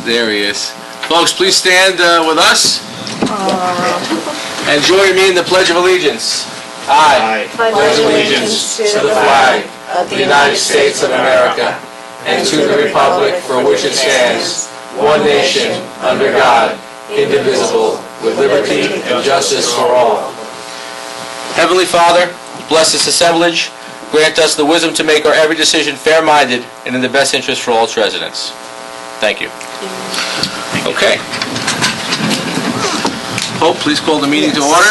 There he is. Folks, please stand with us and join me in the Pledge of Allegiance. I pledge allegiance to the flag of the United States of America and to the republic for which it stands, one nation, under God, indivisible, with liberty and justice for all. Heavenly Father, bless this assemblage. Grant us the wisdom to make our every decision fair-minded and in the best interest for all its residents. Thank you. Okay. Hope, please call the meeting to order.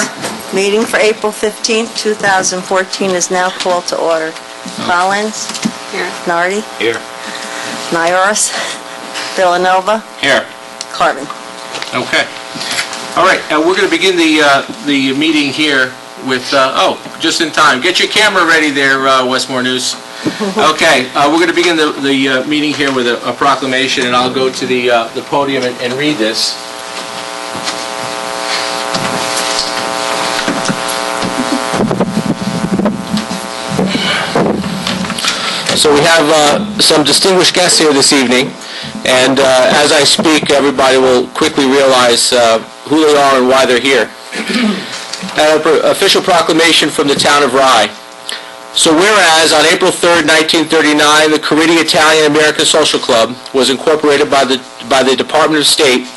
Meeting for April 15th, 2014 is now called to order. Collins? Here. Nardi? Here. Nioras? Villanova? Here. Caridi. Okay. All right, we're going to begin the meeting here with, just in time. Get your camera ready there, Westmore News. Okay, we're going to begin the meeting here with a proclamation, and I'll go to the podium and read this. So we have some distinguished guests here this evening, and as I speak, everybody will quickly realize who they are and why they're here. An official proclamation from the town of Rye. So whereas on April 3rd, 1939, the Caridi Italian-American Social Club was incorporated by the Department of State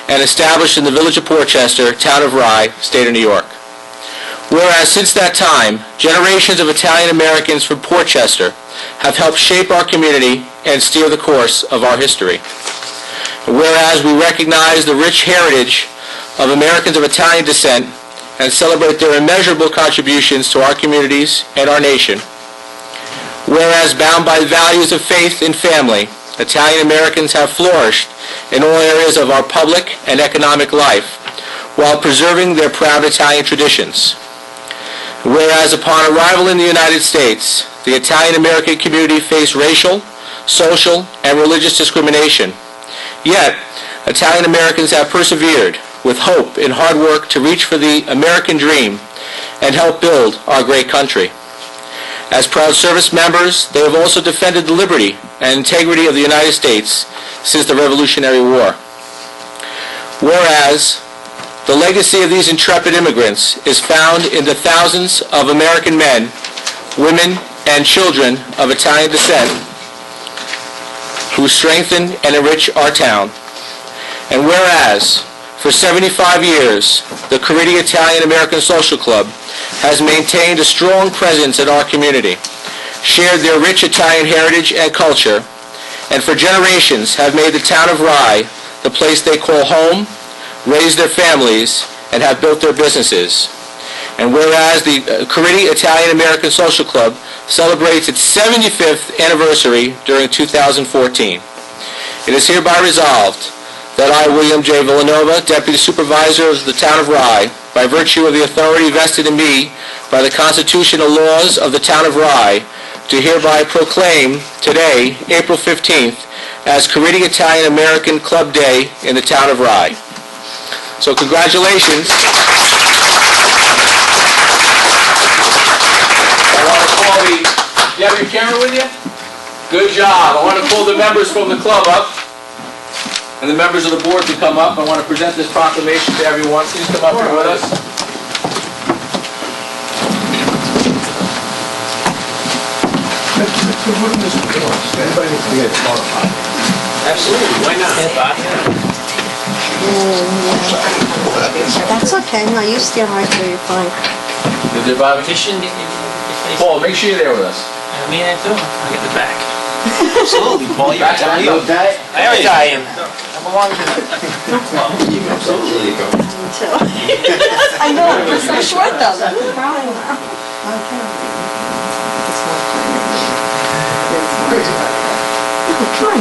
and established in the village of Portchester, town of Rye, state of New York. Whereas since that time, generations of Italian-Americans from Portchester have helped shape our community and steer the course of our history. Whereas we recognize the rich heritage of Americans of Italian descent and celebrate their immeasurable contributions to our communities and our nation. Whereas bound by values of faith and family, Italian Americans have flourished in all areas of our public and economic life while preserving their proud Italian traditions. Whereas upon arrival in the United States, the Italian American community faced racial, social, and religious discrimination. Yet, Italian Americans have persevered with hope and hard work to reach for the American dream and help build our great country. As proud service members, they have also defended the liberty and integrity of the United States since the Revolutionary War. Whereas the legacy of these intrepid immigrants is found in the thousands of American men, women, and children of Italian descent who strengthen and enrich our town. And whereas for 75 years, the Caridi Italian-American Social Club has maintained a strong presence in our community, shared their rich Italian heritage and culture, and for generations have made the town of Rye the place they call home, raised their families, and have built their businesses. And whereas the Caridi Italian-American Social Club celebrates its 75th anniversary during 2014, it is hereby resolved that I, William J. Villanova, Deputy Supervisor of the Town of Rye, by virtue of the authority vested in me by the constitutional laws of the Town of Rye, do hereby proclaim today, April 15th, as Caridi Italian-American Club Day in the Town of Rye. So congratulations. I want to call do you have your camera with you? Good job. I want to call the members from the club up. And the members of the board to come up. I want to present this proclamation to everyone. Please come up here with us. Absolutely. Why not? That's okay. No, you stand right there. You're fine. Did Bob? Paul, make sure you're there with us. I mean, I do. I get the back. Absolutely, Paul. You're Italian. I am Italian. I belong to the club. Absolutely. I know, you're so short though. That's the problem.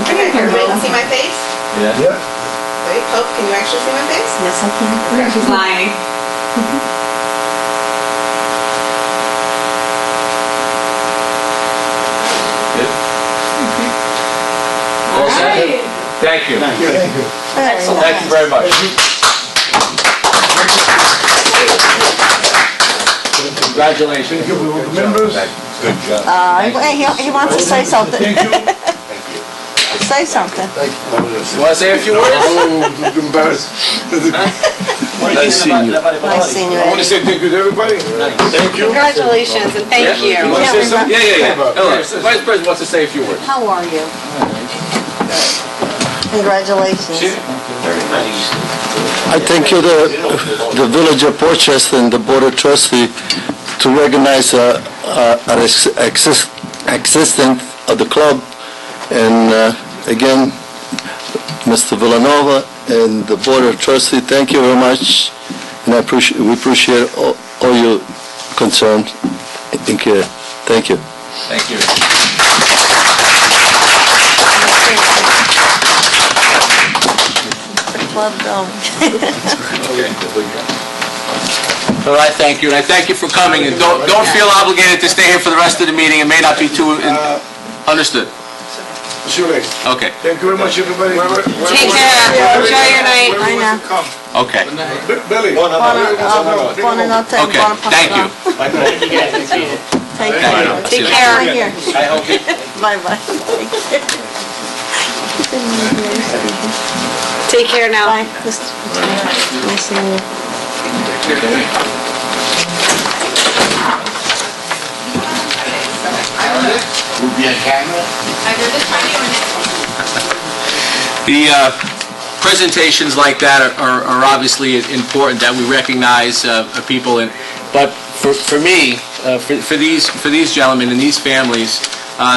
Okay, everybody can see my face? Yeah. Wait, Hope, can you actually see my face? Yes, I can. Okay. She's lying. All right. Thank you. Thank you. Excellent. Thank you very much. Congratulations. Members. Good job. He wants to say something. Thank you. Say something. You want to say a few words? I'm embarrassed. Nice seeing you, I want to Eddie. say thank you to everybody. Thank you. Congratulations and thank you. You want to say something? Yeah. Hello. The Vice President wants to say a few words. How are you? Congratulations. I thank you, the Village of Portchester and the Board of Trustees to recognize an existence of the club. And again, Mr. Villanova and the Board of Trustees, thank you very much. And we appreciate all your concern and care. Thank you. Thank you. Club going. All right, thank you, and I thank you for coming, and don't feel obligated to stay here for the rest of the meeting. It may not be too understood. See you later. Okay. Thank you very much, everybody. Take care. Enjoy your night. I know. Okay. Billy. Buonanotte and Okay. buona Thank you. Take care. Take care. Right here. I hope you. Bye-bye. Take care now. Bye. Nice seeing you. The presentations like that are obviously important, that we recognize people, but for me, for these gentlemen and these families,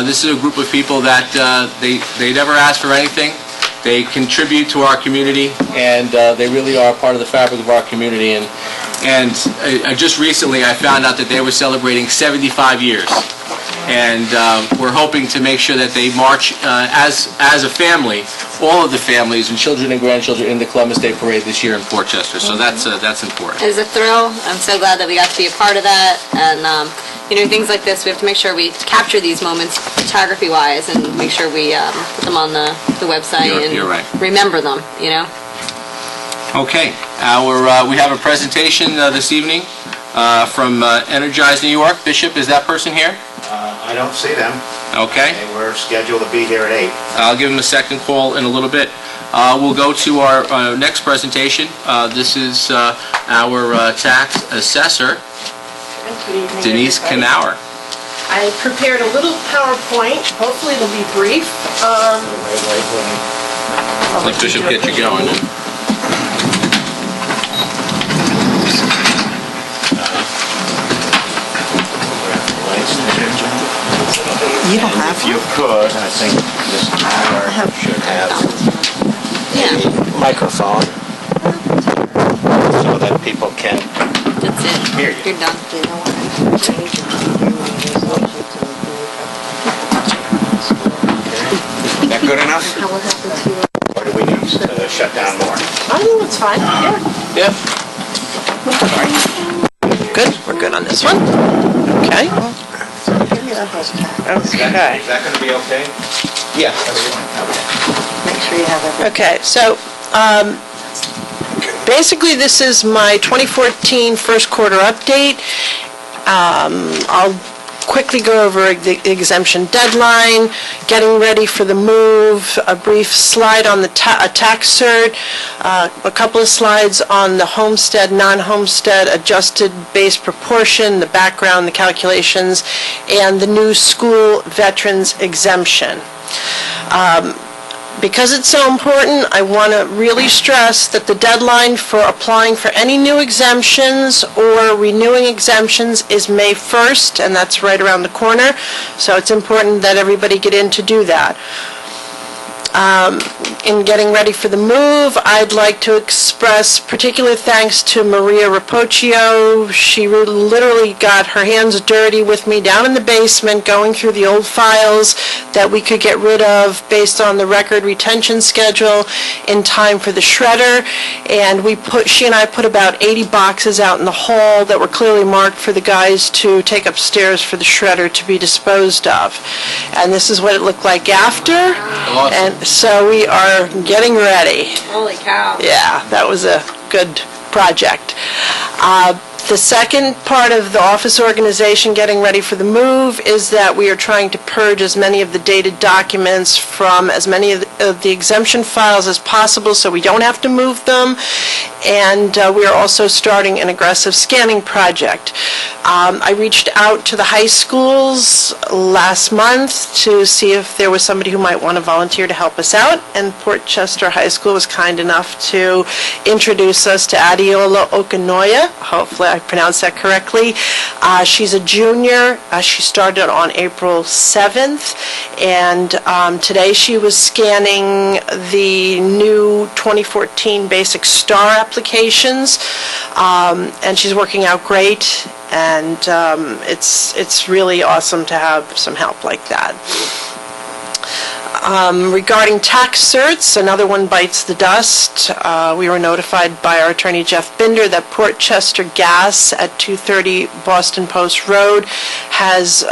this is a group of people that they never ask for anything. They contribute to our community, and they really are part of the fabric of our community. And just recently, I found out that they were celebrating 75 years. And we're hoping to make sure that they march as a family, all of the families and children and grandchildren in the Columbus Day Parade this year in Portchester. So that's important. It was a thrill. I'm so glad that we got to be a part of that. And, things like this, we have to make sure we capture these moments photography-wise and make sure we put them on the website You're right. remember them, Okay, we have a presentation this evening from Energize New York. Bishop, is that person here? I don't see them. Okay. They were scheduled to be here at 8. I'll give him a second call in a little bit. We'll go to our next presentation. This is our tax assessor, Denise Knauer. I prepared a little PowerPoint. Hopefully it'll be brief. Let Bishop get you going. You don't have If you could, I think Ms. Knauer should have a microphone so that people can That's it. hear you. You're done. Is that good enough? Or do we need to shut down more? I think it's fine, yeah. Yeah. Good, we're good on this one. Okay. Okay. Is that going to be okay? Yeah. Make sure you have everything. Okay, so basically this is my 2014 first quarter update. I'll quickly go over the exemption deadline, getting ready for the move, a brief slide on the tax cert, a couple of slides on the homestead, non-homestead adjusted base proportion, the background, the calculations, and the new school veterans exemption. Because it's so important, I want to really stress that the deadline for applying for any new exemptions or renewing exemptions is May 1st, and that's right around the corner, so it's important that everybody get in to do that. In getting ready for the move, I'd like to express particular thanks to Maria Rapocchio. She literally got her hands dirty with me down in the basement going through the old files that we could get rid of based on the record retention schedule in time for the shredder. And she and I put about 80 boxes out in the hall that were clearly marked for the guys to take upstairs for the shredder to be disposed of. And this is what it looked like after. Awesome. And so we are getting ready. Holy cow. Yeah, that was a good project. The second part of the office organization getting ready for the move is that we are trying to purge as many of the dated documents from as many of the exemption files as possible so we don't have to move them. And we are also starting an aggressive scanning project. I reached out to the high schools last month to see if there was somebody who might want to volunteer to help us out, and Portchester High School was kind enough to introduce us to Adiola Okanoya. Hopefully I pronounced that correctly. She's a junior. She started on April 7th, and today she was scanning the new 2014 Basic STAR applications, and she's working out great, and it's really awesome to have some help like that. Regarding tax certs, another one bites the dust. We were notified by our attorney Jeff Binder that Portchester Gas at 230 Boston Post Road has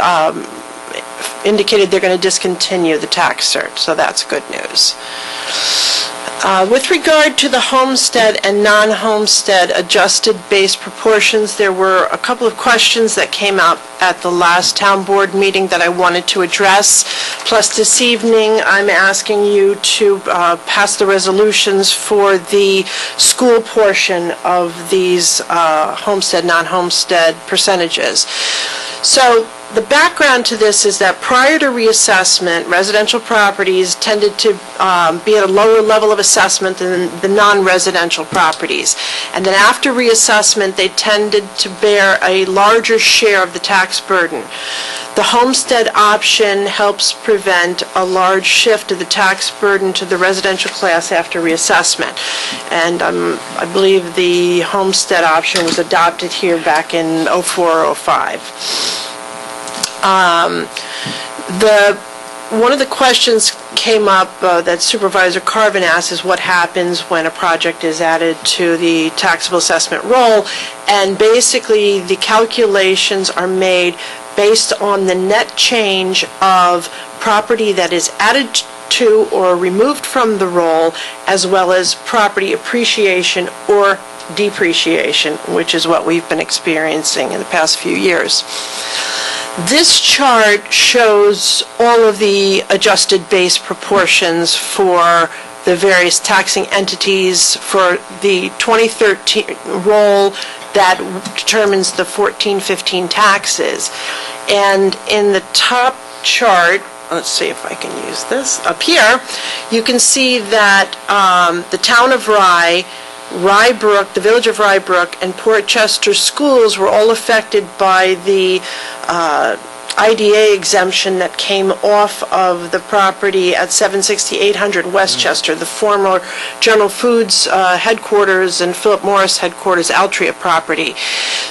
indicated they're going to discontinue the tax cert, so that's good news. With regard to the homestead and non-homestead adjusted base proportions, there were a couple of questions that came up at the last town board meeting that I wanted to address. Plus this evening, I'm asking you to pass the resolutions for the school portion of these homestead, non-homestead percentages. So the background to this is that prior to reassessment, residential properties tended to be at a lower level of assessment than the non-residential properties. And then after reassessment, they tended to bear a larger share of the tax burden. The homestead option helps prevent a large shift of the tax burden to the residential class after reassessment. And I believe the homestead option was adopted here back in 04 or 05. One of the questions came up that Supervisor Carvin asked is what happens when a project is added to the taxable assessment roll, and basically the calculations are made based on the net change of property that is added to or removed from the roll, as well as property appreciation or depreciation, which is what we've been experiencing in the past few years. This chart shows all of the adjusted base proportions for the various taxing entities for the 2013 roll that determines the 14-15 taxes. And in the top chart, let's see if I can use this, up here, you can see that the town of Rye Brook, the village of Rye Brook, and Portchester schools were all affected by the IDA exemption that came off of the property at 760-800 Westchester, the former General Foods headquarters and Philip Morris headquarters Altria property.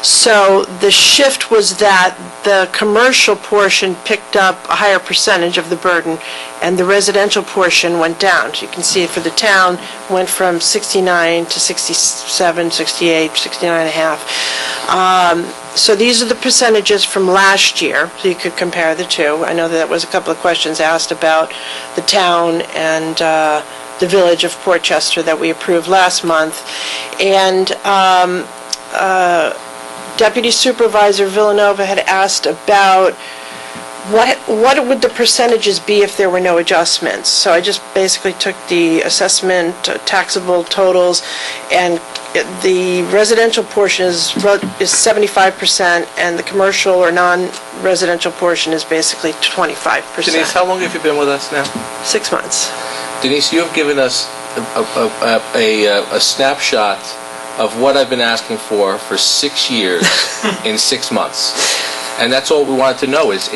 So the shift was that the commercial portion picked up a higher percentage of the burden, and the residential portion went down. So you can see it for the town went from 69 to 67, 68, 69.5. So these are the percentages from last year, so you could compare the two. I know that was a couple of questions asked about the town and the village of Portchester that we approved last month. And Deputy Supervisor Villanova had asked about what would the percentages be if there were no adjustments. So I just basically took the assessment taxable totals, and the residential portion is 75%, and the commercial or non-residential portion is basically 25%. Denise, how long have you been with us now? 6 months. Denise, you have given us a snapshot of what I've been asking for 6 years in 6 months. And that's all we wanted to know is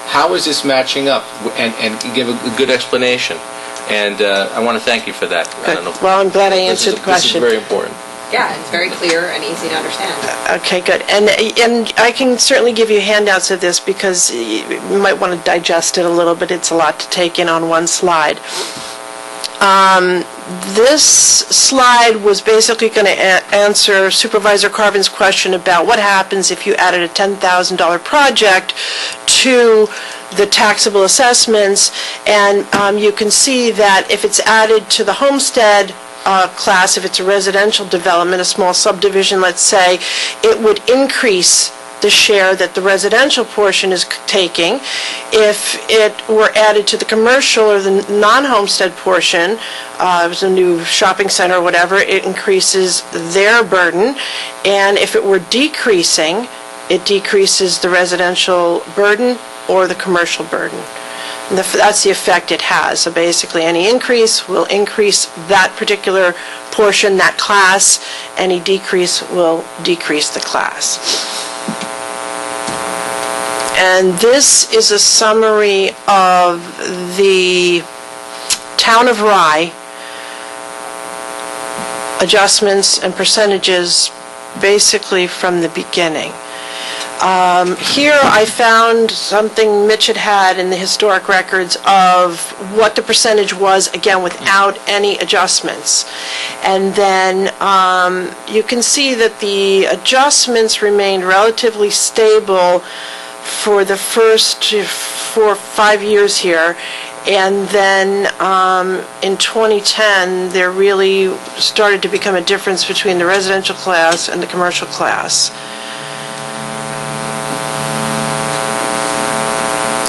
how is this matching up, and give a good explanation. And I want to thank you for that. I don't know. Well, I'm glad I answered the question. This is very important. Yeah, it's very clear and easy to understand. Okay, good. And I can certainly give you handouts of this because you might want to digest it a little bit. It's a lot to take in on one slide. This slide was basically going to answer Supervisor Carvin's question about what happens if you added a $10,000 project to the taxable assessments, and you can see that if it's added to the homestead class, if it's a residential development, a small subdivision, let's say, it would increase the share that the residential portion is taking. If it were added to the commercial or the non-homestead portion, it was a new shopping center or whatever, it increases their burden. And if it were decreasing, it decreases the residential burden or the commercial burden. And that's the effect it has. So basically, any increase will increase that particular portion, that class. Any decrease will decrease the class. And this is a summary of the Town of Rye adjustments and percentages basically from the beginning. Here I found something Mitch had in the historic records of what the percentage was, again, without any adjustments. And then you can see that the adjustments remained relatively stable for the first 4 or 5 years here. And then in 2010, there really started to become a difference between the residential class and the commercial class.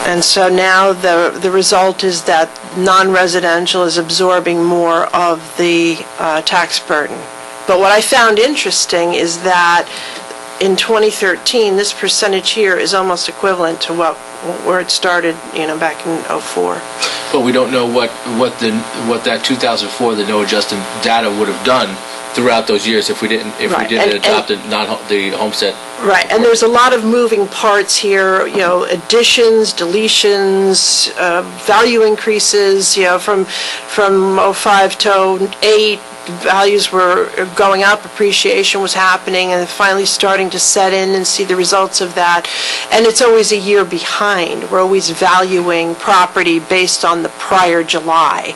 And so now the result is that non-residential is absorbing more of the tax burden. But what I found interesting is that in 2013, this percentage here is almost equivalent to where it started, back in '04. But we don't know what that 2004, the no adjusted data would have done throughout those years if we didn't adopt the homestead. Right, and there's a lot of moving parts here, additions, deletions, value increases, from '05 to '08, values were going up, appreciation was happening, and finally starting to set in and see the results of that. And it's always a year behind. We're always valuing property based on the prior July.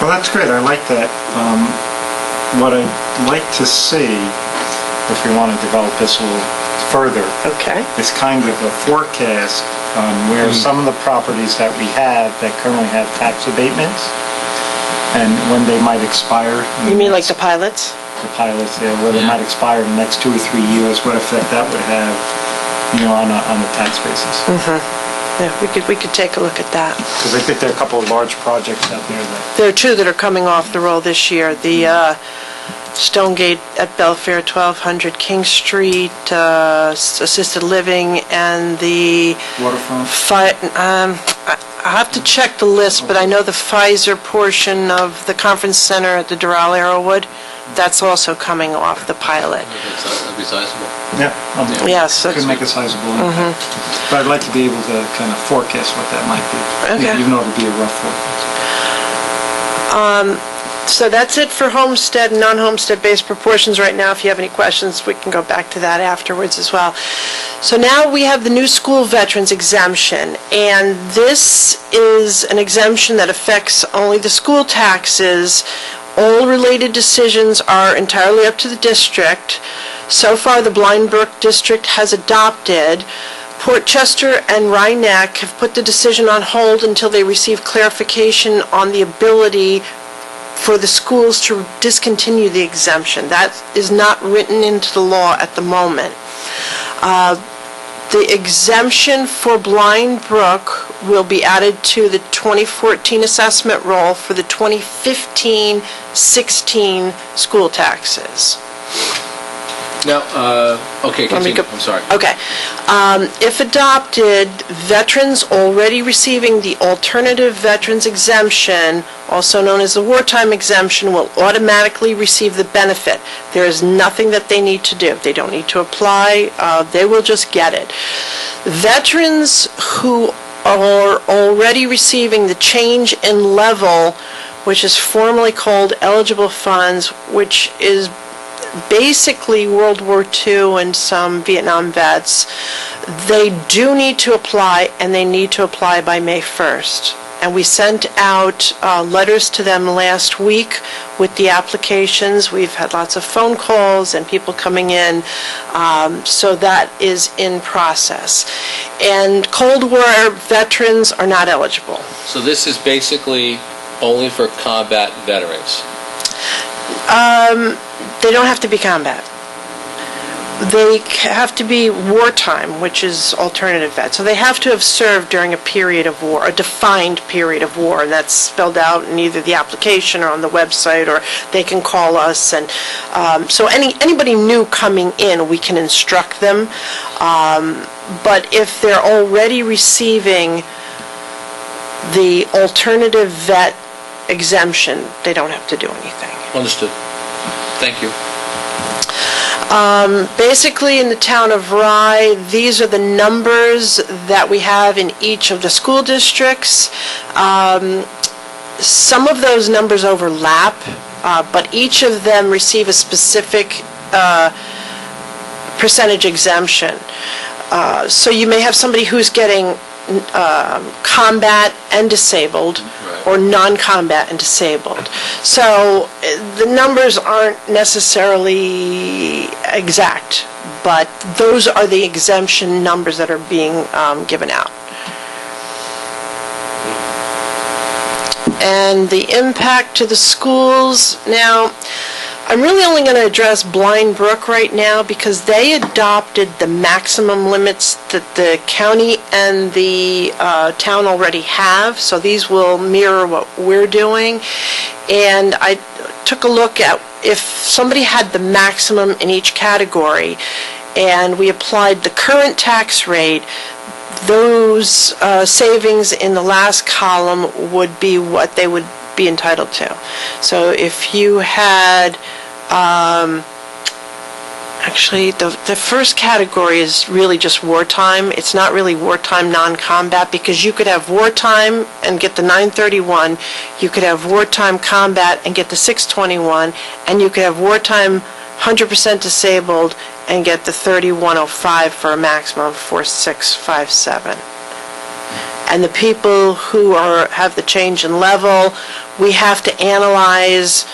Well, that's great. I like that. What I'd like to see, if we want to develop this a little further, is kind of a forecast on where some of the properties that we have that currently have tax abatements and when they might expire. You mean like the pilots? The pilots, yeah, where they might expire in the next 2 or 3 years, what effect that would have, on the tax basis. Yeah, we could take a look at that. Because I think there are a couple of large projects out there that... There are 2 that are coming off the roll this year. The Stonegate at Belfair, 1200 King Street, assisted living, and the... Waterfront? I have to check the list, but I know the Pfizer portion of the conference center at the Doral Arrowwood, that's also coming off the pilot. That'd be sizable. Yeah. Yes. Could make a sizable impact. But I'd like to be able to kind of forecast what that might be. Okay. Even though it would be a rough forecast. So that's it for homestead and non-homestead based proportions right now. If you have any questions, we can go back to that afterwards as well. So now we have the new school veterans exemption, and this is an exemption that affects only the school taxes. All related decisions are entirely up to the district. So far, the Blind Brook district has adopted. Port Chester and Rye Neck have put the decision on hold until they receive clarification on the ability for the schools to discontinue the exemption. That is not written into the law at the moment. The exemption for Blind Brook will be added to the 2014 assessment roll for the 2015-16 school taxes. Now, okay, continue. I'm sorry. Okay. If adopted, veterans already receiving the alternative veterans exemption, also known as the wartime exemption, will automatically receive the benefit. There is nothing that they need to do. They don't need to apply. They will just get it. Veterans who are already receiving the change in level, which is formally called eligible funds, which is basically World War II and some Vietnam vets, they do need to apply, and they need to apply by May 1st. And we sent out letters to them last week with the applications. We've had lots of phone calls and people coming in, so that is in process. And Cold War veterans are not eligible. So this is basically only for combat veterans? They don't have to be combat. They have to be wartime, which is alternative vet. So they have to have served during a period of war, a defined period of war, and that's spelled out in either the application or on the website, or they can call us. And so anybody new coming in, we can instruct them. But if they're already receiving the alternative vet exemption, they don't have to do anything. Understood. Thank you. Basically, in the town of Rye, these are the numbers that we have in each of the school districts. Some of those numbers overlap, but each of them receive a specific percentage exemption. So you may have somebody who's getting combat and disabled, or non-combat and disabled. So the numbers aren't necessarily exact, but those are the exemption numbers that are being given out. And the impact to the schools, now, I'm really only going to address Blind Brook right now because they adopted the maximum limits that the county and the town already have, so these will mirror what we're doing. And I took a look at if somebody had the maximum in each category and we applied the current tax rate, those savings in the last column would be what they would be entitled to. So if you had, actually the first category is really just wartime. It's not really wartime non-combat because you could have wartime and get the 931, you could have wartime combat and get the 621, and you could have wartime 100% disabled and get the 3105 for a maximum of 4657. And the people who have the change in level, we have to analyze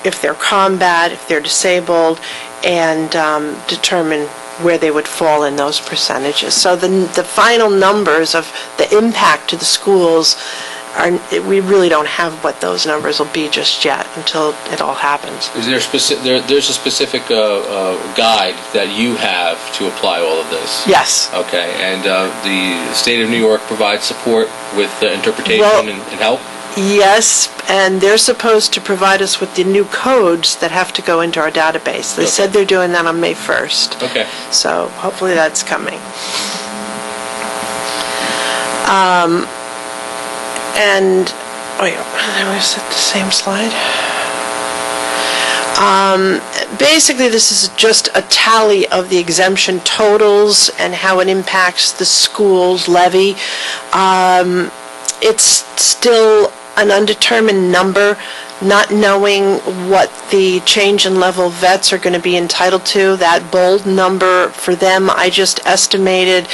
if they're combat, if they're disabled, and determine where they would fall in those percentages. So the final numbers of the impact to the schools, we really don't have what those numbers will be just yet until it all happens. Is there there's a specific guide that you have to apply all of this? Yes. Okay, and the state of New York provides support with interpretation and help? Yes, and they're supposed to provide us with the new codes that have to go into our database. They said they're doing that on May 1st. Okay. So hopefully that's coming. And, was that the same slide? Basically, this is just a tally of the exemption totals and how it impacts the school's levy. It's still an undetermined number, not knowing what the change in level vets are going to be entitled to. That bold number for them, I just estimated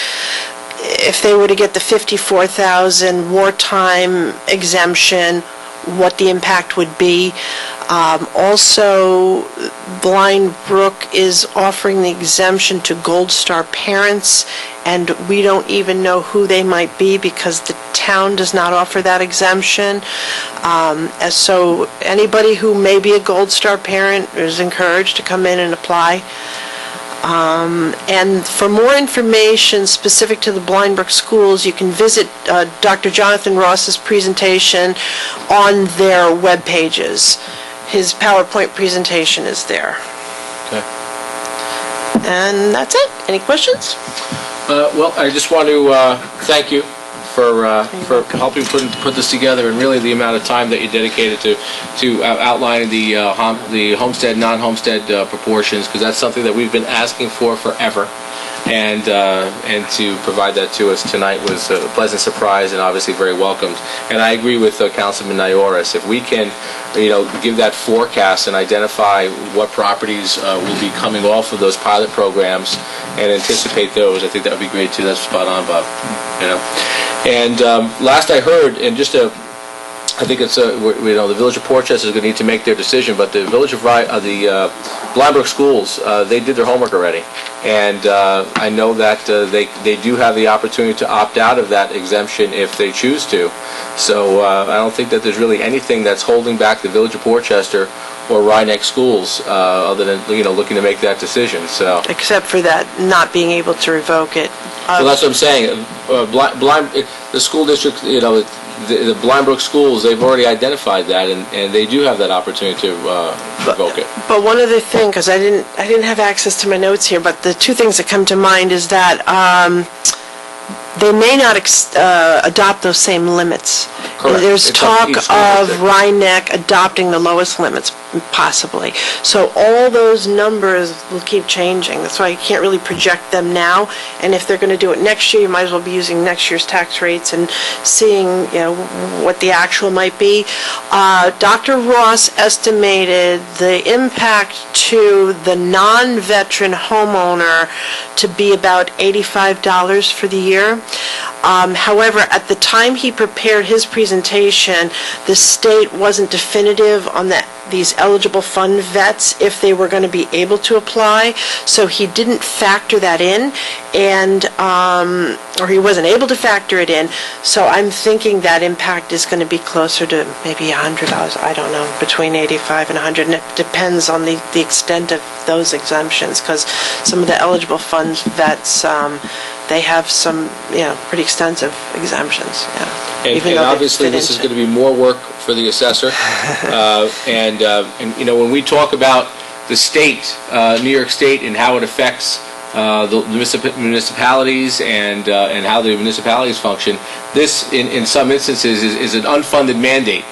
if they were to get the $54,000 wartime exemption, what the impact would be. Also, Blind Brook is offering the exemption to Gold Star parents, and we don't even know who they might be because the town does not offer that exemption. So anybody who may be a Gold Star parent is encouraged to come in and apply. And for more information specific to the Blind Brook schools, you can visit Dr. Jonathan Ross's presentation on their web pages. His PowerPoint presentation is there. Okay. And that's it. Any questions? Well, I just want to thank you for helping put this together, and really the amount of time that you dedicated to outlining the homestead, non-homestead proportions, because that's something that we've been asking for forever, and to provide that to us tonight was a pleasant surprise and obviously very welcomed. And I agree with Councilman Nioras. If we can, give that forecast and identify what properties will be coming off of those pilot programs and anticipate those, I think that would be great too. That's spot on, Bob. And last I heard, and just to I think it's, the Village of Portchester is going to need to make their decision, but the Village of the Brook schools, they did their homework already. And I know that they do have the opportunity to opt out of that exemption if they choose to. So I don't think that there's really anything that's holding back the Village of Portchester or Rye Neck schools other than, looking to make that decision, so. Except for that, not being able to revoke it. Well, that's what I'm saying. The school district, the Brook schools, they've already identified that, and they do have that opportunity to revoke it. But one other thing, because I didn't have access to my notes here, but the two things that come to mind is that they may not adopt those same limits. Correct. There's It's up to talk each school of district. Rye Neck adopting the lowest limits, possibly. So all those numbers will keep changing. That's why you can't really project them now. And if they're going to do it next year, you might as well be using next year's tax rates and seeing, what the actual might be. Dr. Ross estimated the impact to the non-veteran homeowner to be about $85 for the year. However, at the time he prepared his presentation, the state wasn't definitive on these eligible fund vets if they were going to be able to apply, so he didn't factor that in, or he wasn't able to factor it in. So I'm thinking that impact is going to be closer to maybe $100. I don't know, between 85 and 100, and it depends on the extent of those exemptions, because some of the eligible fund vets, they have some, pretty extensive exemptions. Yeah. And obviously, this is going to be more work for the assessor. And when we talk about the state, New York State, and how it affects the municipalities and how the municipalities function, this, in some instances, is an unfunded mandate.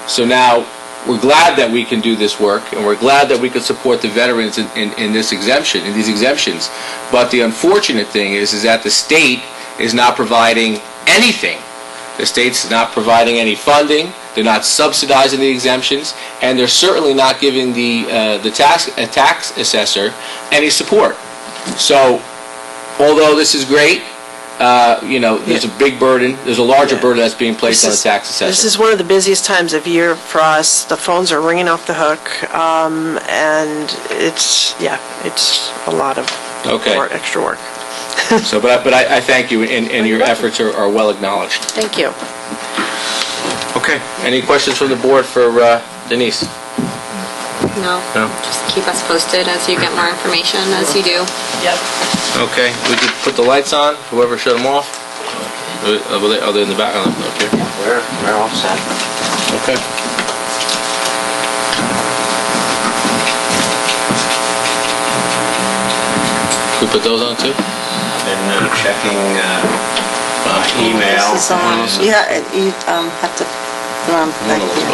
So now, we're glad that we can do this work, and we're glad that we can support the veterans in this exemption, in these exemptions. But the unfortunate thing is that the state is not providing anything. The state's not providing any funding. They're not subsidizing the exemptions, and they're certainly not giving the tax assessor any support. So, although this is great, there's a big burden. There's a larger burden that's being placed on the tax assessor. This is one of the busiest times of year for us. The phones are ringing off the hook, and it's a lot of extra work. So, but I thank you, and your efforts are well acknowledged. Thank you. Okay. Any questions from the board for Denise? No. Just keep us posted as you get more information, as you do. Yep. Okay. We could put the lights on. Whoever shut them off. Are they in the back? Okay. We're all set. Okay. Could we put those on too? Been checking my email. This is on, you have to, back here.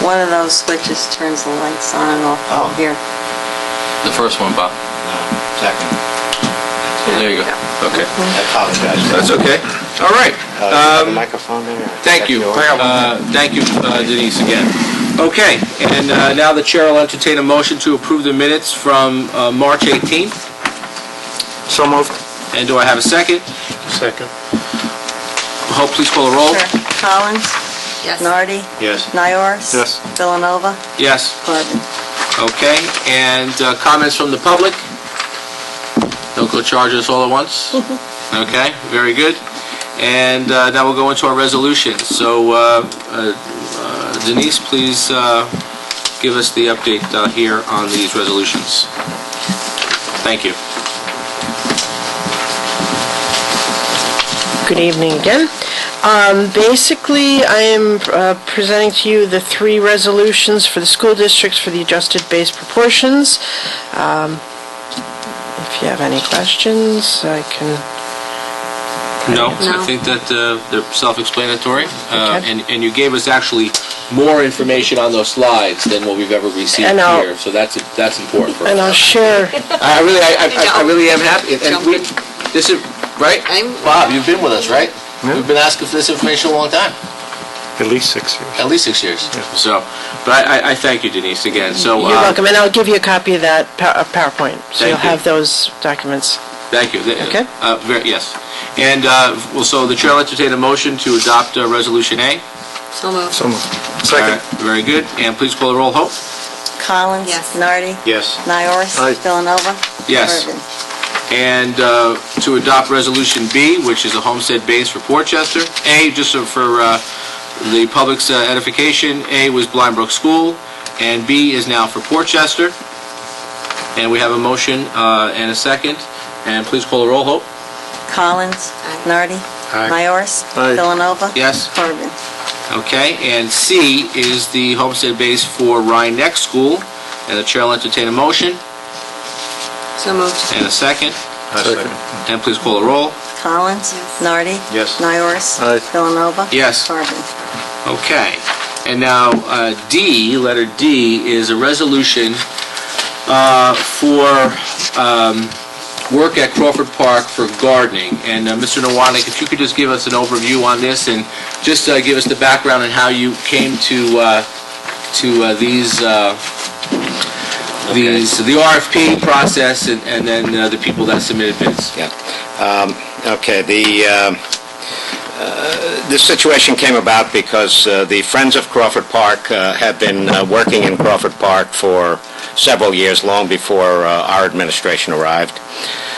One of those switches turns the lights on and off here. The first one, Bob. Second. There you go. Okay. I apologize. That's okay. All right. The microphone there? Thank you. Thank you, Denise, again. Okay, and now the chair will entertain a motion to approve the minutes from March 18th. So moved. And do I have a second? Second. Hope, please call the roll. Sure. Collins? Yes. Nardi? Yes. Nioras? Yes. Villanova? Yes. Corbin? Okay, and comments from the public? Don't go charge us all at once. Okay, very good. And now we'll go into our resolutions. So, Denise, please give us the update here on these resolutions. Thank you. Good evening again. Basically, I am presenting to you the three resolutions for the school districts for the adjusted base proportions. If you have any questions, I can... No, I think that they're self-explanatory, Okay. and you gave us actually more information on those slides than what we've ever received here, so that's important for us. And I'll share... I really am happy, and this is, right? Bob, you've been with us, right? Yeah. We've been asking for this information a long time. At least 6 years. At least 6 years. Yeah. So, but I thank you, Denise, again. So You're welcome, and I'll give you a copy of that PowerPoint, so you'll you. have those documents. Thank you. Okay. Yes. And so the chair will entertain a motion to adopt Resolution A. So moved. Second. Very good. And please call the roll, Hope. Collins? Yes. Nardi? Yes. Nioras? Aye. Villanova? Yes. Urban. And to adopt Resolution B, which is a homestead base for Portchester. A, just for the public's edification, A was Blind Brook School, and B is now for Portchester. And we have a motion and a second. And please call the roll, Hope. Collins? Aye. Nardi? Aye. Nioras? Aye. Villanova? Yes. Urban. Okay, and C is the homestead base for Rye Neck School, and the chair will entertain a motion So moved. and a second, Second. and please call the roll. Collins? Yes. Nardi? Yes. Nioras? Aye. Villanova? Yes. Urban. Okay, and now D, letter D, is a resolution for work at Crawford Park for gardening. And Mr. Nowotnik, if you could just give us an overview on this and just give us the background on how you came to these the RFP process and then the people that submitted bids. Yeah. Okay, this situation came about because the Friends of Crawford Park have been working in Crawford Park for several years, long before our administration arrived.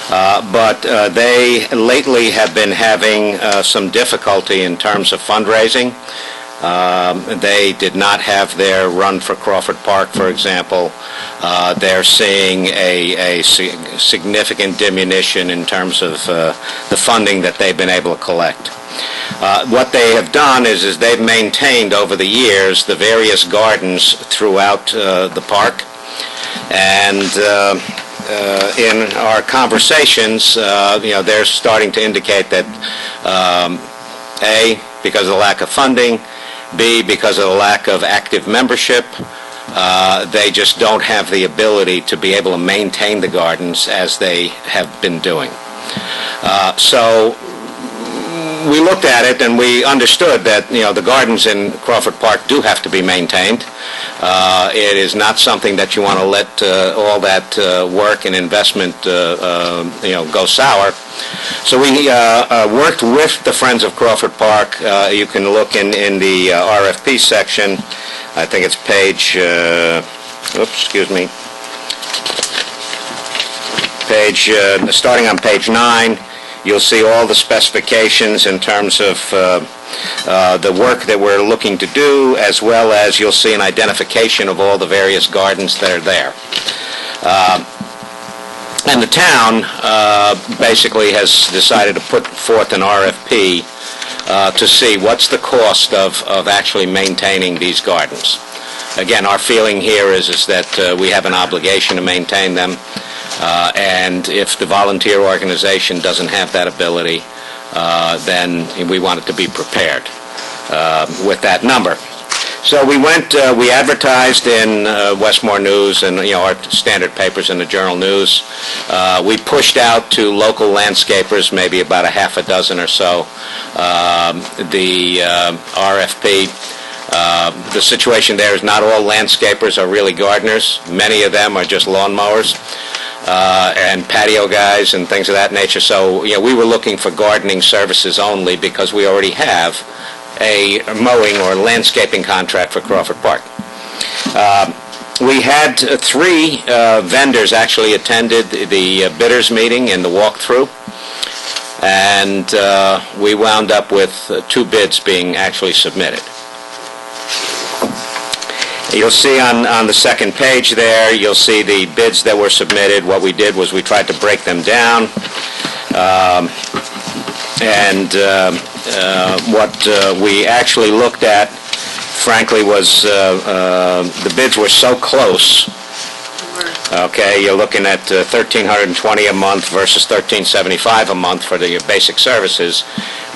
But they lately have been having some difficulty in terms of fundraising. They did not have their run for Crawford Park, for example. They're seeing a significant diminution in terms of the funding that they've been able to collect. What they have done is they've maintained over the years the various gardens throughout the park. And in our conversations, they're starting to indicate that A, because of the lack of funding, B, because of the lack of active membership, they just don't have the ability to be able to maintain the gardens as they have been doing. So we looked at it and we understood that, the gardens in Crawford Park do have to be maintained. It is not something that you want to let all that work and investment, go sour. So we worked with the Friends of Crawford Park. You can look in the RFP section. I think it's page, starting on page 9. You'll see all the specifications in terms of the work that we're looking to do, as well as you'll see an identification of all the various gardens that are there. And the town basically has decided to put forth an RFP to see what's the cost of actually maintaining these gardens. Again, our feeling here is that we have an obligation to maintain them. And if the volunteer organization doesn't have that ability, then we want it to be prepared with that number. So we advertised in Westmore News and our standard papers in the Journal News. We pushed out to local landscapers, maybe about a half a dozen or so, the RFP. The situation there is not all landscapers are really gardeners. Many of them are just lawnmowers and patio guys and things of that nature. So we were looking for gardening services only because we already have a mowing or landscaping contract for Crawford Park. We had 3 vendors actually attended the bidders meeting and the walkthrough, and we wound up with 2 bids being actually submitted. You'll see on the second page there, you'll see the bids that were submitted. What we did was we tried to break them down, what we actually looked at, frankly, was the bids were so close. Okay, you're looking at $1,320 a month versus $1,375 a month for the basic services.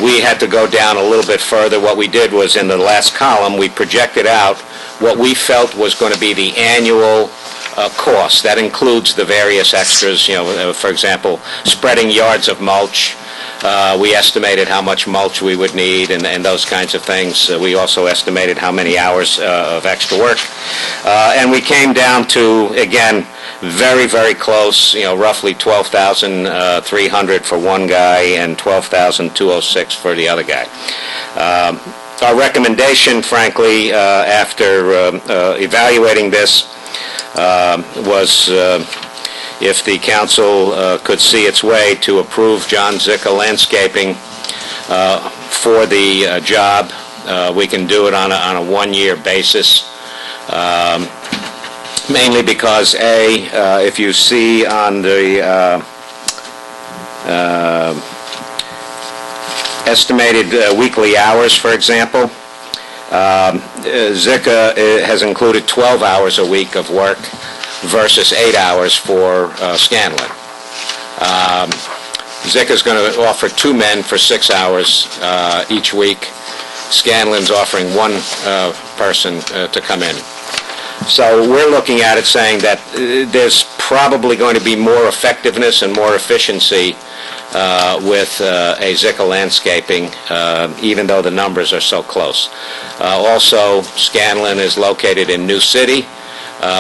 We had to go down a little bit further. What we did was in the last column, we projected out what we felt was going to be the annual cost. That includes the various extras, for example, spreading yards of mulch. We estimated how much mulch we would need and those kinds of things. We also estimated how many hours of extra work. And we came down to, again, very, very close, roughly $12,300 for one guy and $12,206 for the other guy. Our recommendation, frankly, after evaluating this, was if the council could see its way to approve John Zicka Landscaping for the job. We can do it on a one-year basis, mainly because, if you see on the estimated weekly hours, for example, Zicka has included 12 hours a week of work versus 8 hours for Scanlon. Zicka's going to offer 2 men for 6 hours each week. Scanlon's offering 1 person to come in. So we're looking at it saying that there's probably going to be more effectiveness and more efficiency with a Zicka Landscaping, even though the numbers are so close. Also, Scanlon is located in New City,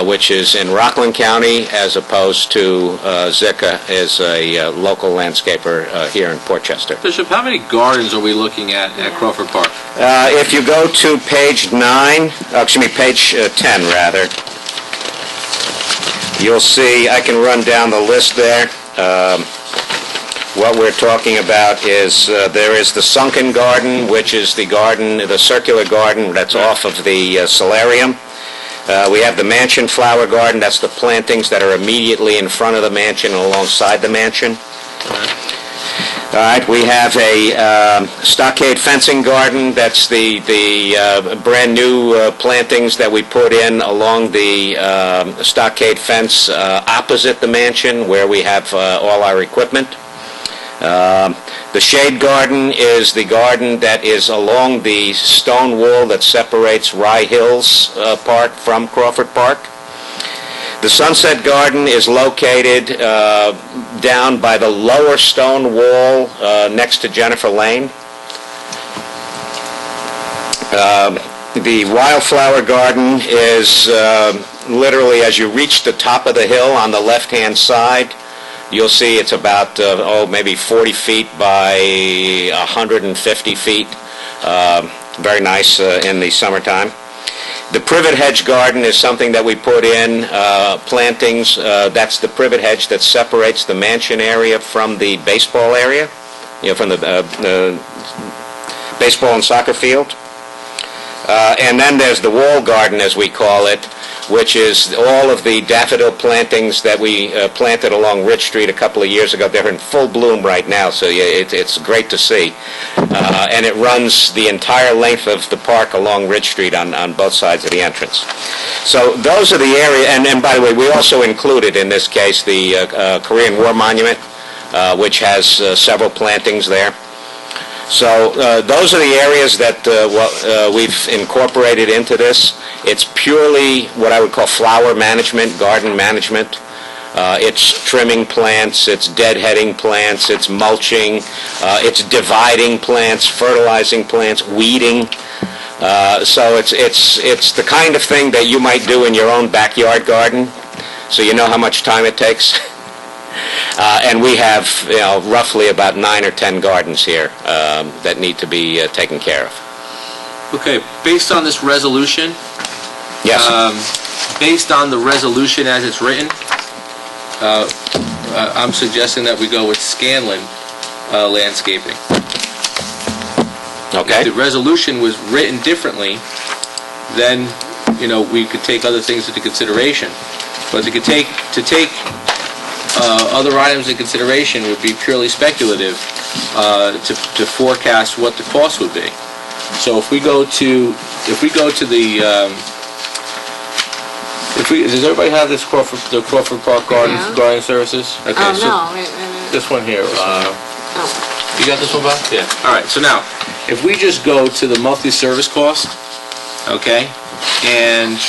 which is in Rockland County, as opposed to Zicka is a local landscaper here in Portchester. Bishop, how many gardens are we looking at Crawford Park? If you go to page 9, page 10 rather, you'll see, I can run down the list there. What we're talking about is there is the sunken garden, which is the garden, the circular garden that's off of the solarium. We have the mansion flower garden, that's the plantings that are immediately in front of the mansion and alongside the mansion. All right, we have a stockade fencing garden, that's the brand new plantings that we put in along the stockade fence opposite the mansion where we have all our equipment. The shade garden is the garden that is along the stone wall that separates Rye Hills Park from Crawford Park. The sunset garden is located down by the lower stone wall next to Jennifer Lane. The wildflower garden is literally as you reach the top of the hill on the left-hand side. You'll see it's about, maybe 40 feet by 150 feet. Very nice in the summertime. The privet hedge garden is something that we put in plantings. That's the privet hedge that separates the mansion area from the baseball area, from the baseball and soccer field. And then there's the wall garden, as we call it, which is all of the daffodil plantings that we planted along Ridge Street a couple of years ago. They're in full bloom right now, so it's great to see. And it runs the entire length of the park along Ridge Street on both sides of the entrance. So those are the area, and by the way, we also included in this case the Korean War Monument, which has several plantings there. So those are the areas that we've incorporated into this. It's purely what I would call flower management, garden management. It's trimming plants, it's deadheading plants, it's mulching, it's dividing plants, fertilizing plants, weeding. So it's the kind of thing that you might do in your own backyard garden, so you know how much time it takes. And we have, roughly about 9 or 10 gardens here that need to be taken care of. Okay, based on this resolution, yes. Based on the resolution as it's written, I'm suggesting that we go with Scanlon Landscaping. Okay. If the resolution was written differently, then we could take other things into consideration. But to take other items in consideration would be purely speculative to forecast what the cost would be. So if we go to the does everybody have this the Crawford Park gardening services? Okay, no. This one here. You got this one, Bob? Yeah. All right. So now, if we just go to the monthly service cost, okay, and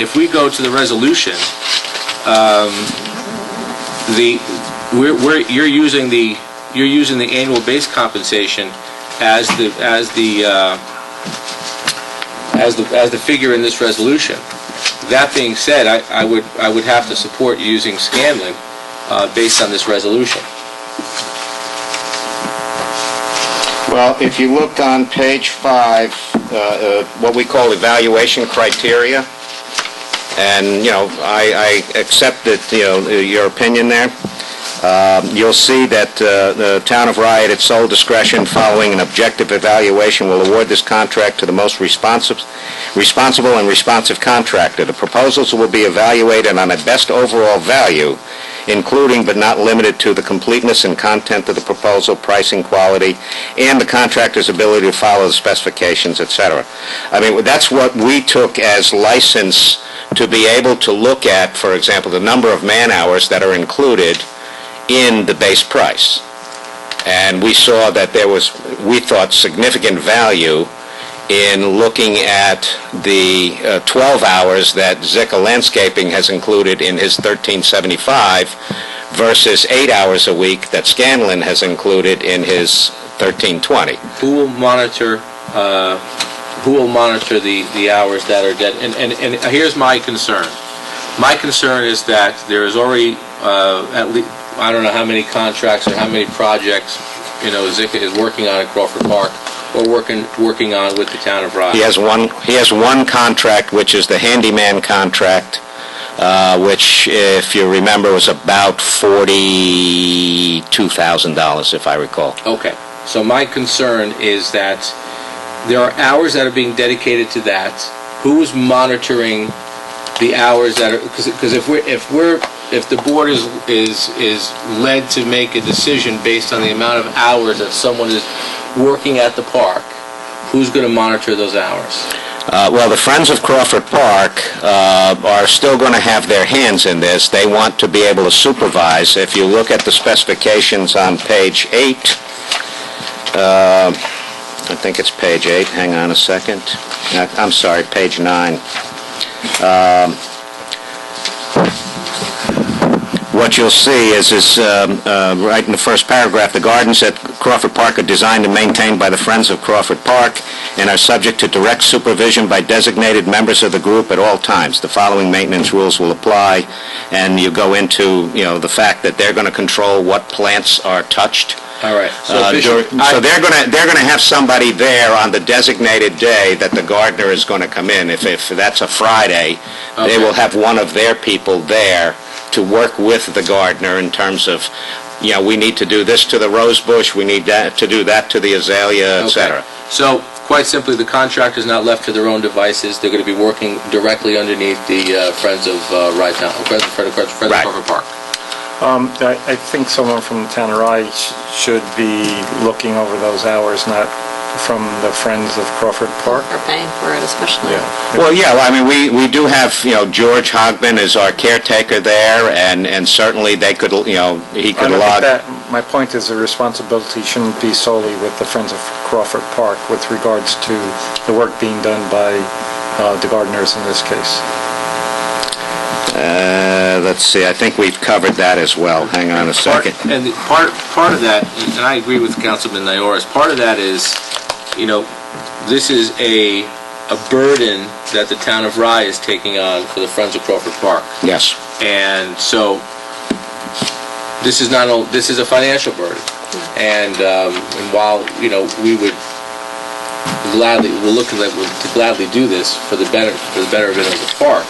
if we go to the resolution, you're using the annual base compensation as the figure in this resolution. That being said, I would have to support using Scanlon based on this resolution. Well, if you look on page 5, what we call evaluation criteria. And, I accept that, your opinion there. You'll see that the Town of Rye, at its sole discretion, following an objective evaluation, will award this contract to the most responsible and responsive contractor. The proposals will be evaluated on a best overall value, including but not limited to the completeness and content of the proposal, pricing, quality, and the contractor's ability to follow the specifications, etc. I mean, that's what we took as license to be able to look at, for example, the number of man-hours that are included in the base price. And we saw that there was, we thought, significant value in looking at the 12 hours that Zika Landscaping has included in his $13.75 versus 8 hours a week that Scanlon has included in his $13.20. Who will monitor the hours that are dead? And here's my concern. My concern is that there is already at least, I don't know how many contracts or how many projects, Zika is working on at Crawford Park or working on with the Town of Rye. He has one contract, which is the handyman contract, which, if you remember, was about $42,000, if I recall. Okay. So my concern is that there are hours that are being dedicated to that. Who is monitoring the hours that are, because if the board is led to make a decision based on the amount of hours that someone is working at the park, who's going to monitor those hours? Well, the Friends of Crawford Park are still going to have their hands in this. They want to be able to supervise. If you look at the specifications on page 8, I think it's page 8. Hang on a second. I'm sorry, page 9. What you'll see is right in the first paragraph, the gardens at Crawford Park are designed and maintained by the Friends of Crawford Park and are subject to direct supervision by designated members of the group at all times. The following maintenance rules will apply, and you go into, the fact that they're going to control what plants are touched. All right. So they're going to have somebody there on the designated day that the gardener is going to come in. If that's a Friday, they will have one of their people there to work with the gardener in terms of, we need to do this to the rose bush, we need to do that to the azalea, etc. So, quite simply, the contractor is not left to their own devices. They're going to be working directly underneath the Friends of Rye Town, Friends of Crawford Park. I think someone from the Town of Rye should be looking over those hours, not from the Friends of Crawford Park. We're paying for it, especially. Yeah. Well, we do have, George Hogben is our caretaker there, and certainly they could, he could log. My point is the responsibility shouldn't be solely with the Friends of Crawford Park with regards to the work being done by the gardeners in this case. Let's see, I think we've covered that as well. Hang on a second. Part of that, and I agree with Councilman Nioras, part of that is, this is a burden that the Town of Rye is taking on for the Friends of Crawford Park. Yes. And so, this is a financial burden. And while, we would look to gladly do this for the betterment of the park.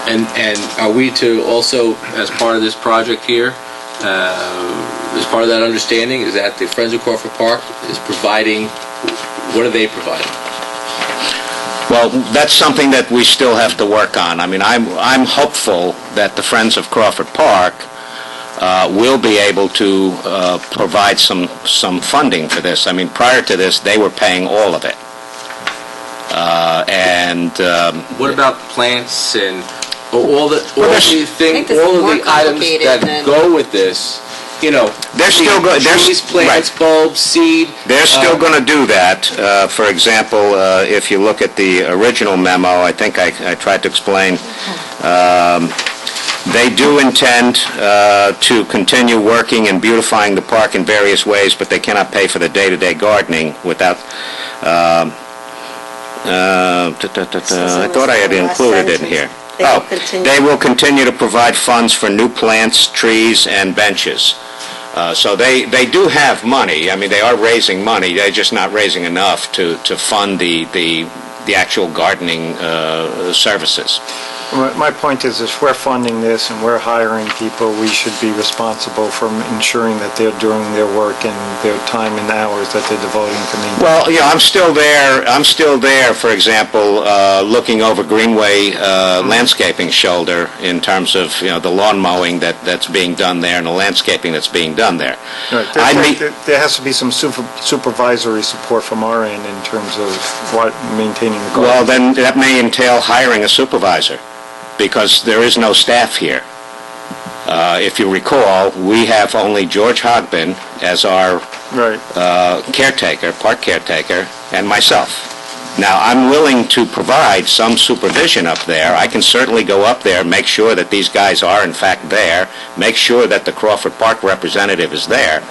And are we to also, as part of this project here, as part of that understanding, is that the Friends of Crawford Park is providing, what are they providing? Well, that's something that we still have to work on. I mean, I'm hopeful that the Friends of Crawford Park will be able to provide some funding for this. I mean, prior to this, they were paying all of it. What about plants and all the items that go with this? They're still going. Trees, plants, bulbs, seed. They're still going to do that. For example, if you look at the original memo, I think I tried to explain. They do intend to continue working and beautifying the park in various ways, but they cannot pay for the day-to-day gardening without. I thought I had included it in here. They will continue to provide funds for new plants, trees, and benches. So they do have money. I mean, they are raising money. They're just not raising enough to fund the actual gardening services. My point is, if we're funding this and we're hiring people, we should be responsible for ensuring that they're doing their work and their time and hours that they're devoting to me. Well, I'm still there, for example, looking over Greenway landscaping shoulder in terms of, the lawn mowing that's being done there and the landscaping that's being done there. Right. There has to be some supervisory support from our end in terms of maintaining the garden. Well, then that may entail hiring a supervisor, because there is no staff here. If you recall, we have only George Hogbin as our park caretaker, and myself. Now, I'm willing to provide some supervision up there. I can certainly go up there, make sure that these guys are in fact there, make sure that the Crawford Park representative is there,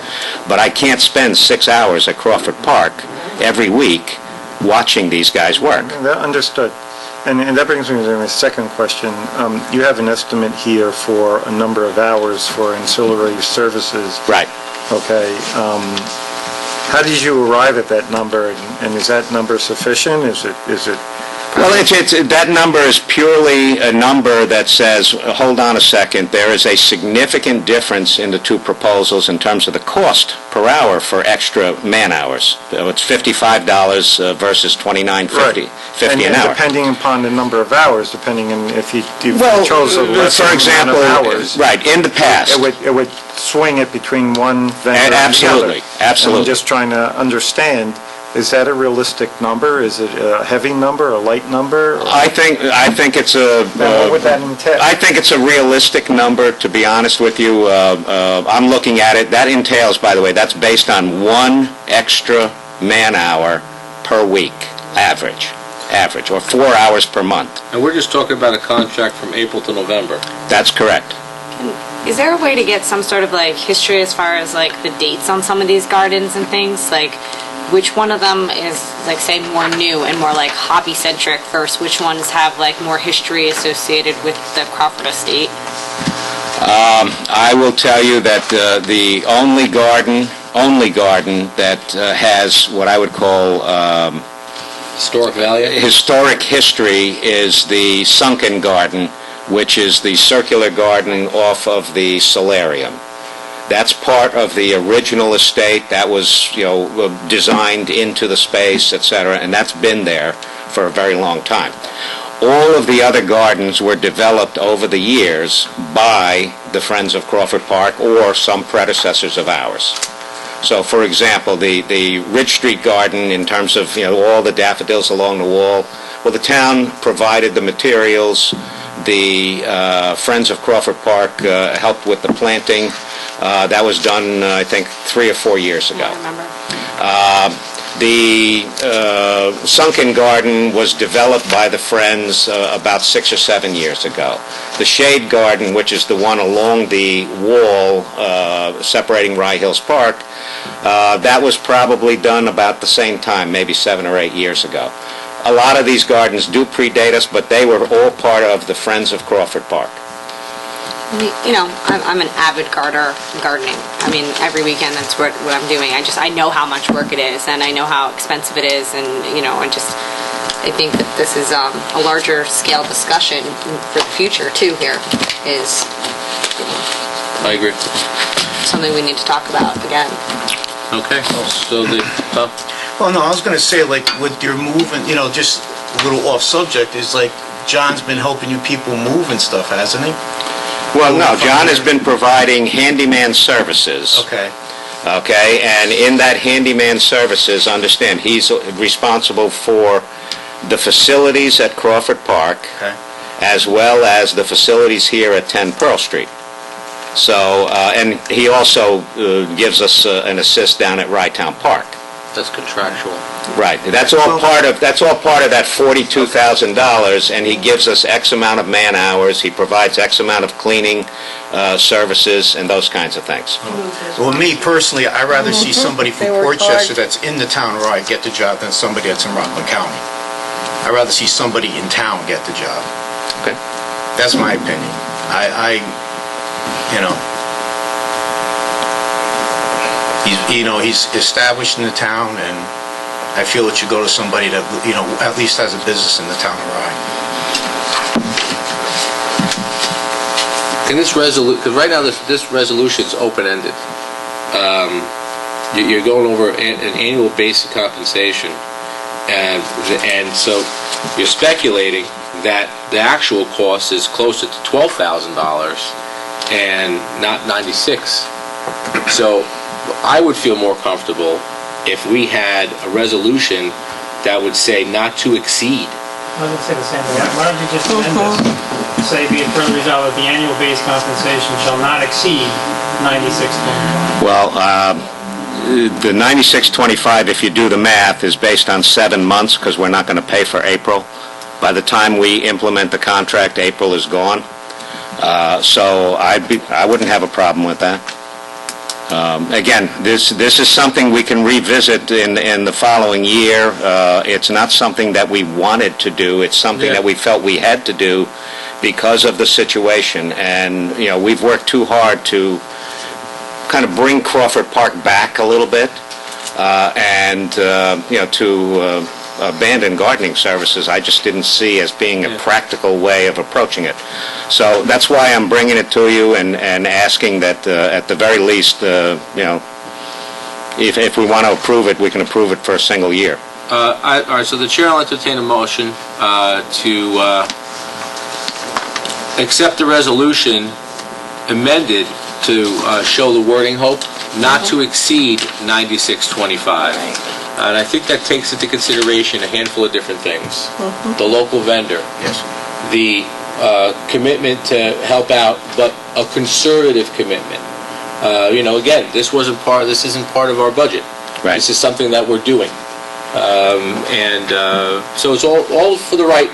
but I can't spend 6 hours at Crawford Park every week watching these guys work. Understood. And that brings me to my second question. You have an estimate here for a number of hours for ancillary services. Right. Okay. How did you arrive at that number, and is that number sufficient? Is it? Well, that number is purely a number that says, hold on a second, there is a significant difference in the two proposals in terms of the cost per hour for extra man-hours. It's $55 versus $29.50 an hour. Depending upon the number of hours, depending on if you chose a lesser for example, amount of hours. Right, in the past. It would swing it between one vendor and the other. Absolutely. I'm just trying to understand, is that a realistic number? Is it a heavy number, a light number? I think it's a... what would that entail? I think it's a realistic number, to be honest with you. I'm looking at it. That entails, by the way, that's based on one extra man-hour per week, average, or 4 hours per month. And we're just talking about a contract from April to November. That's correct. Is there a way to get some sort of history as far as the dates on some of these gardens and things? Which one of them is, say, more new and more hobby-centric versus which ones have more history associated with the Crawford estate? I will tell you that the only garden that has what I would call Historic value? Historic history is the sunken garden, which is the circular garden off of the solarium. That's part of the original estate that was, designed into the space, etc., and that's been there for a very long time. All of the other gardens were developed over the years by the Friends of Crawford Park or some predecessors of ours. So, for example, the Ridge Street Garden, in terms of, all the daffodils along the wall, well, the town provided the materials. The Friends of Crawford Park helped with the planting. That was done, I think, 3 or 4 years ago. I remember. The sunken garden was developed by the Friends about 6 or 7 years ago. The shade garden, which is the one along the wall separating Rye Hills Park, that was probably done about the same time, maybe 7 or 8 years ago. A lot of these gardens do predate us, but they were all part of the Friends of Crawford Park. I'm an avid gardening. I mean, every weekend that's what I'm doing. I know how much work it is, and I know how expensive it is, and I think that this is a larger scale discussion for the future too. Here is I agree. something we need to talk about again. Okay, so Well, no, I was going to say, with your moving, just a little off subject, is John's been helping you people move and stuff, hasn't he? Well, no, John has been providing handyman services. Okay. Okay, and in that handyman services, understand, he's responsible for the facilities at Crawford Park, Okay. as well as the facilities here at 10 Pearl Street. So, and he also gives us an assist down at Rye Town Park. that's contractual. Right. That's all part of that $42,000, and he gives us X amount of man hours. He provides X amount of cleaning services and those kinds of things. Well, me personally, I'd rather see somebody from Portchester that's in the town of Rye get the job than somebody that's in Rockland County. I'd rather see somebody in town get the job. Okay. That's my opinion. He's established in the town, and I feel it should go to somebody that, at least has a business in the town of Rye. In this resolution, because right now this resolution's open-ended. You're going over an annual basic compensation, and so you're speculating that the actual cost is closer to $12,000 and not 96. So I would feel more comfortable if we had a resolution that would say not to exceed. I was going to say the same thing. Why don't you just amend this? Say, be it further resolved that the annual base compensation shall not exceed $96.25. Well, the $96.25, if you do the math, is based on 7 months because we're not going to pay for April. By the time we implement the contract, April is gone. So I wouldn't have a problem with that. Again, this is something we can revisit in the following year. It's not something that we wanted to do. It's something that we felt we had to do because of the situation. And, we've worked too hard to kind of bring Crawford Park back a little bit and, to abandon gardening services, I just didn't see as being a practical way of approaching it. So that's why I'm bringing it to you and asking that at the very least, if we want to approve it, we can approve it for a single year. All right, so the chair will entertain a motion to accept the resolution amended to show the wording, Hope, not to exceed $96.25. And I think that takes into consideration a handful of different things. The local vendor. Yes. The commitment to help out, but a conservative commitment. Again, this isn't part of our budget. Right. This is something that we're doing. So it's all for the right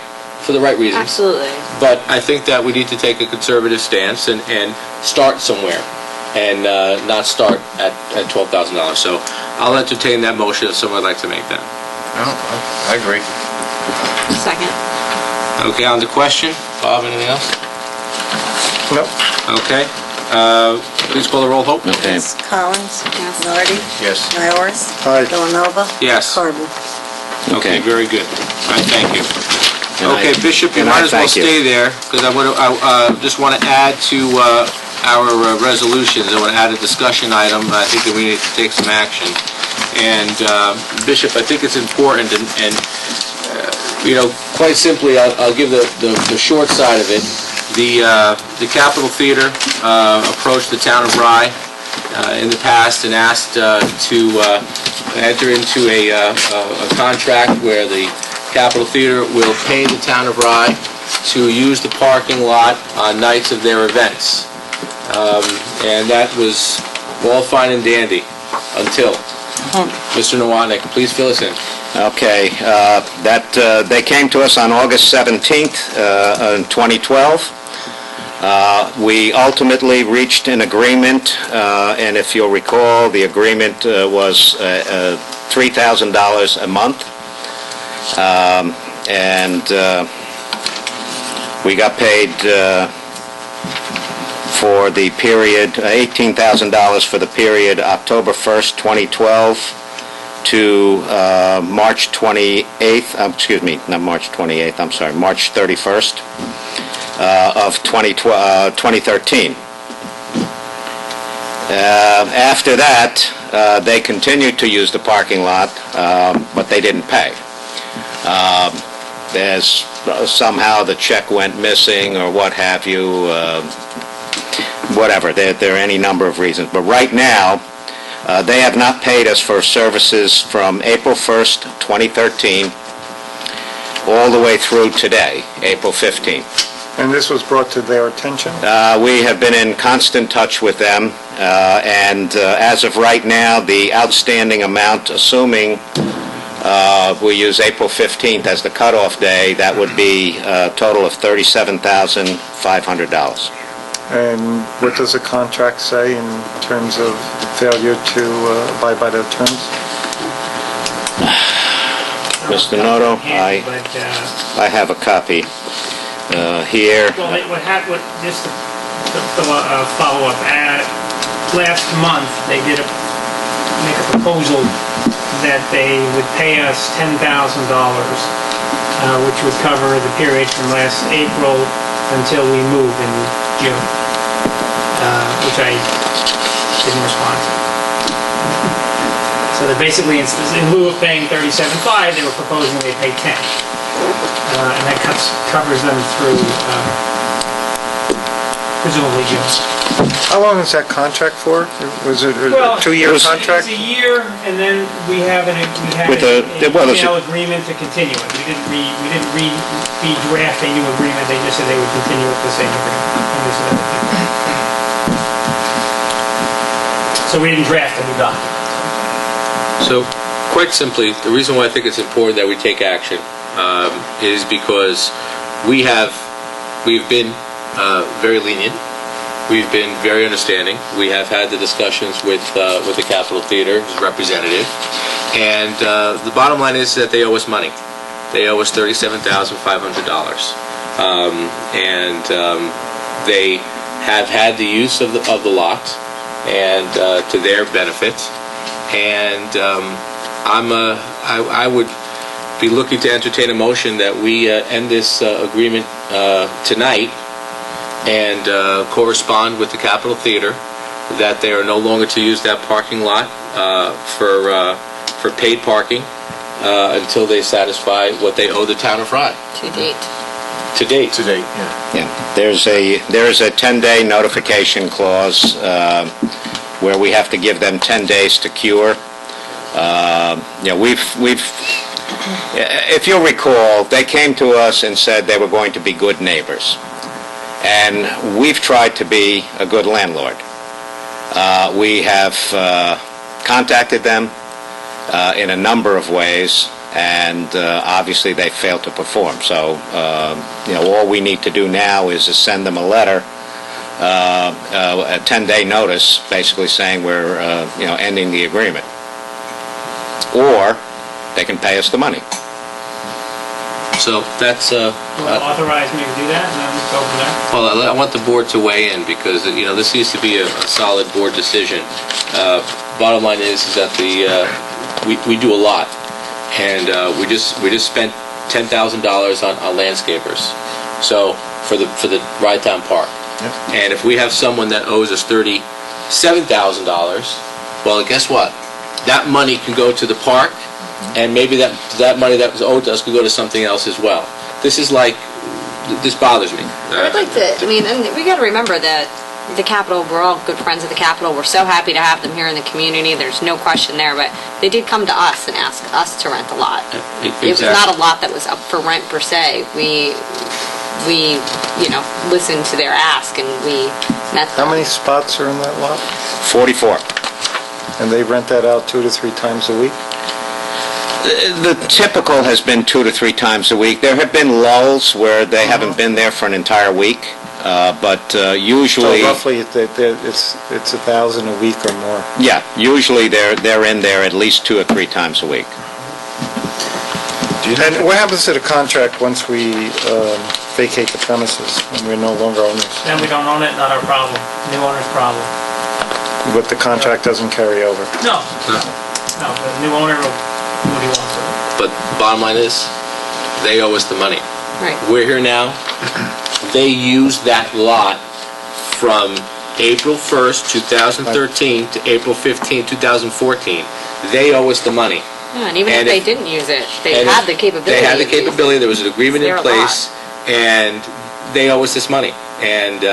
reasons. Absolutely. But I think that we need to take a conservative stance and start somewhere and not start at $12,000. So I'll entertain that motion if someone would like to make that. No, I agree. Second. Okay, on the question. Bob, anything else? No. Okay. Please call the roll, Hope. Okay. Collins? Yes. Nardi? Yes. Nioras? Aye. Villanova? Yes. Caridi? Okay, very good. All right, thank you. And Okay, Bishop, you and might as well thank you. stay there, because I just want to add to our resolutions. I want to add a discussion item. I think that we need to take some action. And Bishop, I think it's important, and quite simply, I'll give the short side of it. The Capitol Theater approached the town of Rye in the past and asked to enter into a contract where the Capitol Theater will pay the town of Rye to use the parking lot on nights of their events. And that was all fine and dandy until Mr. Nowotnik, please fill us in. Okay, they came to us on August 17th, 2012. We ultimately reached an agreement, and if you'll recall, the agreement was $3,000 a month. We got paid for the period, $18,000 for the period October 1st, 2012 to March 28th, March 31st of 2013. After that, they continued to use the parking lot, but they didn't pay. There's somehow the check went missing or what have you, whatever. There are any number of reasons. But right now, they have not paid us for services from April 1st, 2013, all the way through today, April 15th. And this was brought to their attention? We have been in constant touch with them, and as of right now, the outstanding amount, assuming we use April 15th as the cutoff day, that would be a total of $37,500. And what does the contract say in terms of failure to abide by their terms? Mr. Noto, I have a copy here. Well, just to follow up, last month, they did make a proposal that they would pay us $10,000, which would cover the period from last April until we move in June, which I didn't respond to. So they're basically, in lieu of paying $37,500, they were proposing they pay $10,000. And that covers them through presumably June. How long is that contract for? Was it a two-year contract? It's a year, and then we have an email agreement to continue it. We didn't redraft a new agreement, they just said they would continue with the same agreement. So we didn't draft a new document. So, quite simply, the reason why I think it's important that we take action is because we've been very lenient. We've been very understanding. We have had the discussions with the Capitol Theater's representative, and the bottom line is that they owe us money. They owe us $37,500, and they have had the use of the lot, and to their benefit. And I would be looking to entertain a motion that we end this agreement tonight and correspond with the Capitol Theater that they are no longer to use that parking lot for paid parking until they satisfy what they owe the town of Rye. To date. To date. To date, yeah. Yeah, there is a 10-day notification clause where we have to give them 10 days to cure. If you'll recall, they came to us and said they were going to be good neighbors. And we've tried to be a good landlord. We have contacted them in a number of ways, and obviously they failed to perform. So, all we need to do now is to send them a letter, a 10-day notice, basically saying we're, ending the agreement. Or they can pay us the money. So that's... authorize me to do that, and then go from there? Well, I want the board to weigh in because, this needs to be a solid board decision. Bottom line is that we do a lot, and we just spent $10,000 on landscapers. So for the Rye Town Park, and if we have someone that owes us $37,000, well, guess what? That money can go to the park, and maybe that money that was owed to us could go to something else as well. This bothers me. I'd like to, and we got to remember that the Capitol, we're all good friends of the Capitol. We're so happy to have them here in the community. There's no question there, but they did come to us and ask us to rent a lot. Exactly. It was not a lot that was up for rent per se. We listened to their ask and we met them. How many spots are in that lot? 44. And they rent that out 2 to 3 times a week? The typical has been 2 to 3 times a week. There have been lulls where they haven't been there for an entire week, but usually... So roughly it's 1,000 a week or more? Yeah, usually they're in there at least 2 or 3 times a week. And what happens to the contract once we vacate the premises and we're no longer owners? Then we don't own it, not our problem. New owner's problem. But the contract doesn't carry over? No, the new owner will do what he wants with it. But bottom line is, they owe us the money. Right. We're here now. They used that lot from April 1st, 2013 to April 15th, 2014. They owe us the money. Yeah, and even if they didn't use it, they had the capability. They had the capability. There was an agreement in place, and they owe us this money. And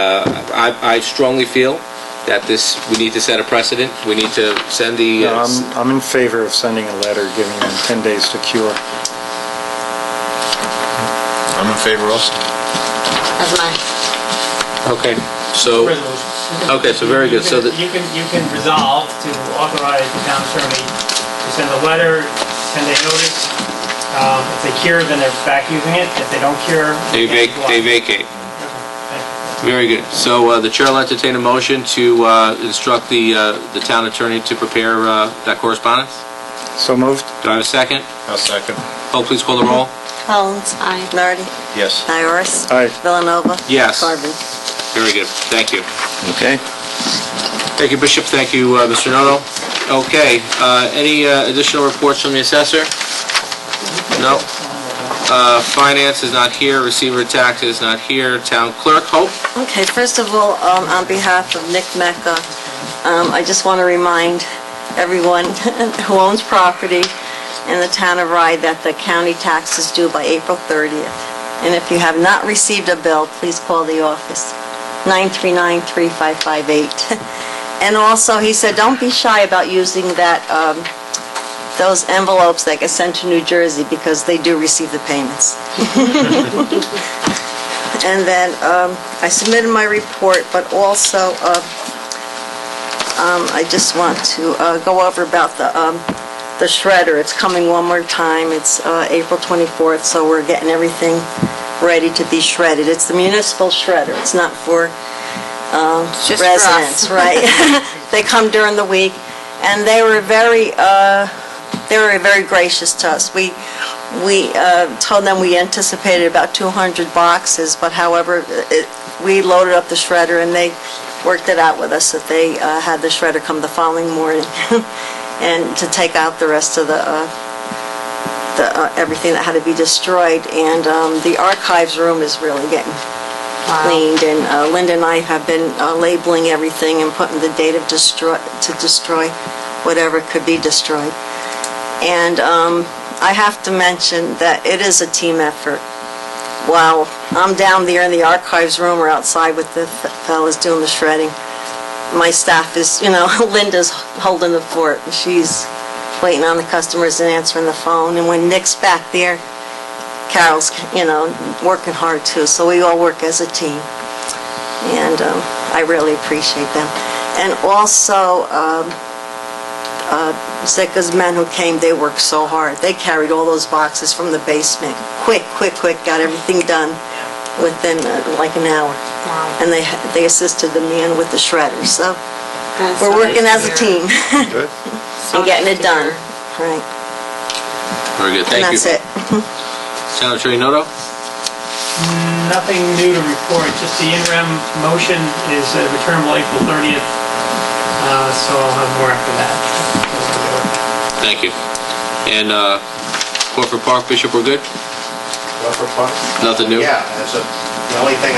I strongly feel that we need to set a precedent. We need to send the... I'm in favor of sending a letter giving them 10 days to cure. I'm in favor also. That's mine. Okay, so... Okay, so very good. So you can resolve to authorize the town attorney to send a letter, 10-day notice. If they cure, then they're back using it. If they don't cure, they vacate. Very good. So the chair will entertain a motion to instruct the town attorney to prepare that correspondence. So moved. Do I have a second? I'll second. Oh, please call the roll. Collins. Aye. Nardi. Yes. Nioras. Aye. Villanova. Yes. Caridi. Very good. Thank you. Okay? Thank you, Bishop. Thank you, Mr. Noto. Okay, any additional reports from the assessor? No? Finance is not here, receiver of taxes is not here, town clerk, Hope? Okay, first of all, on behalf of Nick Mecca, I just want to remind everyone who owns property in the town of Rye that the county tax is due by April 30th. And if you have not received a bill, please call the office, 939-3558. And also, he said, don't be shy about using that, those envelopes that get sent to New Jersey, because they do receive the payments. And then I submitted my report, but also I just want to go over about the shredder. It's coming one more time. It's April 24th, so we're getting everything ready to be shredded. It's the municipal shredder. It's not for residents, right? They come during the week, and they were very gracious to us. We told them we anticipated about 200 boxes, but however, we loaded up the shredder, and they worked it out with us that they had the shredder come the following morning and to take out the rest of the everything that had to be destroyed. And the archives room is really getting cleaned, and Linda and I have been labeling everything and putting the date of destroy whatever could be destroyed. And I have to mention that it is a team effort. While I'm down there in the archives room or outside with the fellas doing the shredding, my staff is, Linda's holding the fort. She's waiting on the customers and answering the phone. And when Nick's back there, Carol's, working hard too. So we all work as a team. And I really appreciate them. And also, Zika's men who came, they worked so hard. They carried all those boxes from the basement. Quick, got everything done within like an hour. Wow. And they assisted the man with the shredder. So we're working as a team. Good. And getting it done. Right. Very good, thank you. And that's it. Town Attorney Noto? Nothing new to report, just the interim motion is returnable April 30th, so I'll have more after that. Thank you. And Crawford Park, Bishop, we're good? Crawford Park? Nothing new? Yeah, that's the only thing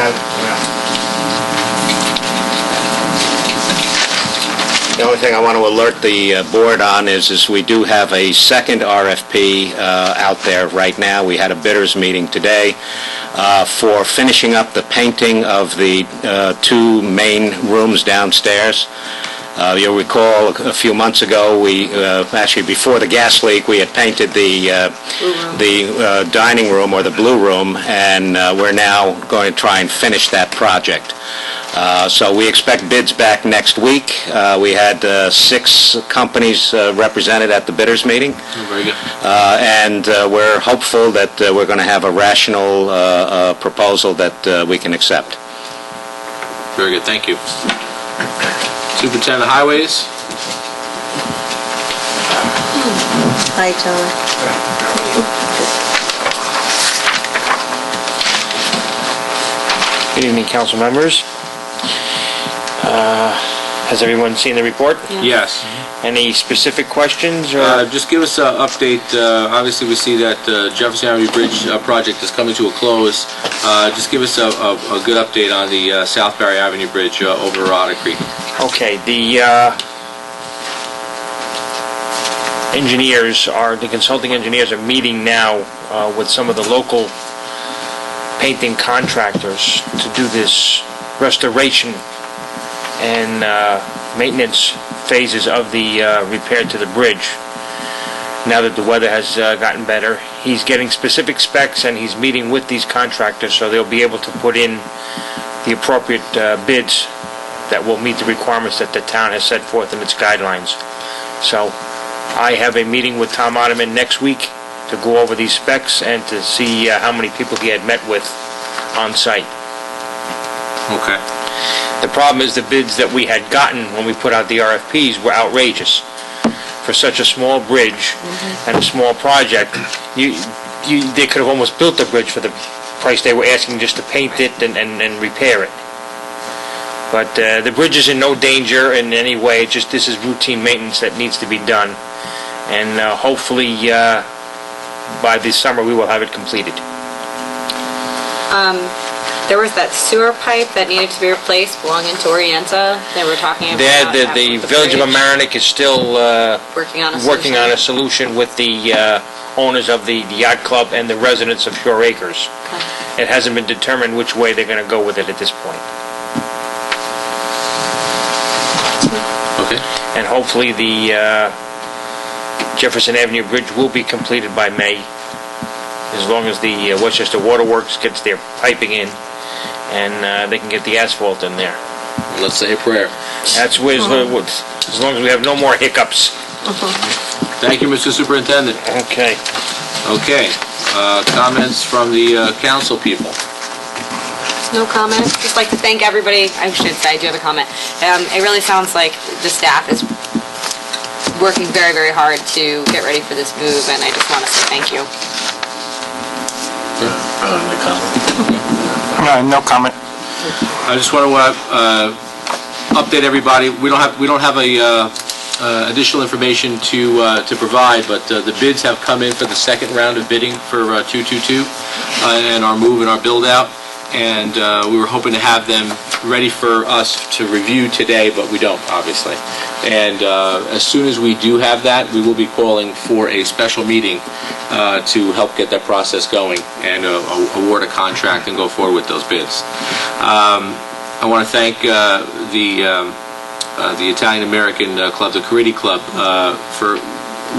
The only thing I want to alert the board on is we do have a second RFP out there right now. We had a bidders meeting today for finishing up the painting of the two main rooms downstairs. You'll recall a few months ago, actually before the gas leak, we had painted the dining room or the blue room, and we're now going to try and finish that project. So we expect bids back next week. We had 6 companies represented at the bidders meeting. Oh, very good. And we're hopeful that we're going to have a rational proposal that we can accept. Very good, thank you. Superintendent of Highways? Hi, John. Good evening, council members. Has everyone seen the report? Yes. Any specific questions? Or Just give us an update. Obviously, we see that Jefferson Avenue Bridge project is coming to a close. Just give us a good update on the South Barry Avenue Bridge over Otter Creek. Okay, the consulting engineers are meeting now with some of the local painting contractors to do this restoration and maintenance phases of the repair to the bridge. Now that the weather has gotten better, he's getting specific specs and he's meeting with these contractors so they'll be able to put in the appropriate bids that will meet the requirements that the town has set forth in its guidelines. So I have a meeting with Tom Ottoman next week to go over these specs and to see how many people he had met with on site. Okay. The problem is the bids that we had gotten when we put out the RFPs were outrageous. For such a small bridge and a small project, they could have almost built the bridge for the price they were asking just to paint it and repair it. But the bridge is in no danger in any way, just this is routine maintenance that needs to be done. And hopefully by this summer we will have it completed. There was that sewer pipe that needed to be replaced belonging to Orienta. They were talking about The Village of Amerenik is still working on a solution with the owners of the yacht club and the residents of Shore Acres. Okay. It hasn't been determined which way they're going to go with it at this point. Okay. And hopefully the Jefferson Avenue Bridge will be completed by May, as long as the Westchester Waterworks gets their piping in and they can get the asphalt in there. Let's say a prayer. That's where, as long as we have no more hiccups. Thank you, Mr. Superintendent. Okay. Okay. Comments from the council people? No comment. Just like to thank everybody. I should say I do have a comment. It really sounds like the staff is working very, very hard to get ready for this move, and I just want to say thank you. No comment. I just want to update everybody. We don't have a additional information to provide, but the bids have come in for the second round of bidding for 222 and our move and our build out. And we were hoping to have them ready for us to review today, but we don't, obviously. And as soon as we do have that, we will be calling for a special meeting to help get that process going and award a contract and go forward with those bids. I want to thank the Italian-American Club, the Caridi Club, for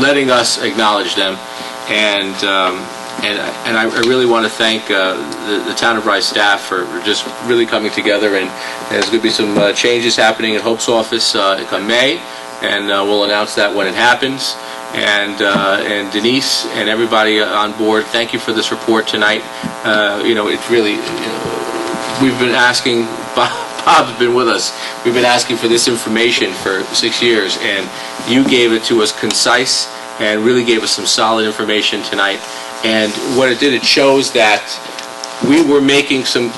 letting us acknowledge them. And I really want to thank the Town of Rye staff for just really coming together, and there's going to be some changes happening at Hope's office come May, and we'll announce that when it happens. And Denise and everybody on board, thank you for this report tonight. It's really, we've been asking, Bob's been with us, we've been asking for this information for 6 years, and you gave it to us concise and really gave us some solid information tonight. And what it did, it shows that we were making some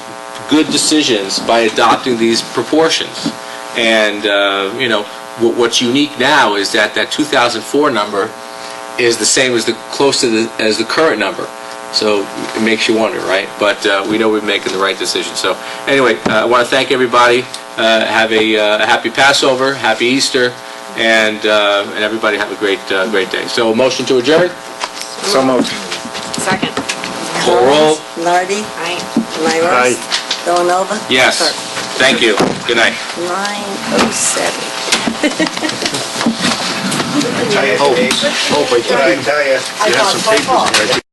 good decisions by adopting these proportions. And, what's unique now is that 2004 number is the same as close to as the current number. So it makes you wonder, right? But we know we're making the right decision. So anyway, I want to thank everybody. Have a happy Passover, happy Easter, and everybody have a great day. So motion to adjourn? So moved. Second. Call roll. Nardi. Aye. Nioras. Villanova. Yes. Clerk. Thank you. Good night. 9:07. Hope, I tell you, you have some papers in there.